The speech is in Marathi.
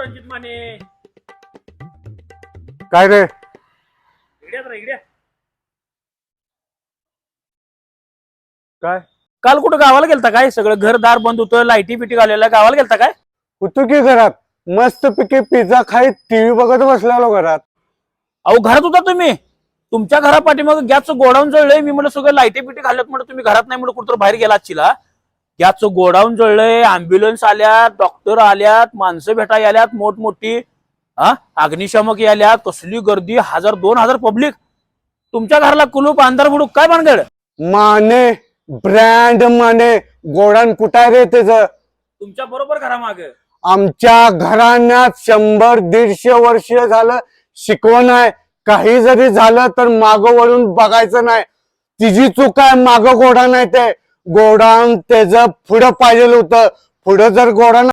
रणजित माने. काय रे? इड्या काय काल कुठं गावाला गेलता काय? सगळं घरदार बंद होतं, लाईटी पिटी घालायला गावाला गेलता काय? होतो की घरात मस्त पैकी पिझ्झा खाईत टीव्ही बघत बसलेलो घरात. अहो घरात होता तुम्ही? तुमच्या घरा पाठीमागे गॅसचं गोडाऊन जळलंय. मी म्हणलं सगळं लाईटी पिटी घालत म्हणलं तुम्ही घरात नाही म्हणलं कुठं बाहेर गेला चिला. गॅसचं गोडाऊन जळलंय, अँब्युलन्स आल्यात, डॉक्टर आल्यात, माणसं भेटायला आल्यात मोठमोठी. अग्निशामक आल्यात, कसली गर्दी, 1000-2000 पब्लिक. तुमच्या घराला कुलूप अंधार बुडूक काय भानगड? माने ब्रँड माने गोडाऊन कुठाय रे त्याचं? तुमच्या बरोबर घरामाग. आमच्या घराण्यात 100-150 वर्ष झालं शिकवण आहे. काही जरी झालं तर मागं वळून बघायचं नाही. तिची चूक आहे, मागं गोडाऊन आहे ते गोडाऊन त्याचं पुढं पाहिजे होतं. पुढं जर गोडाऊन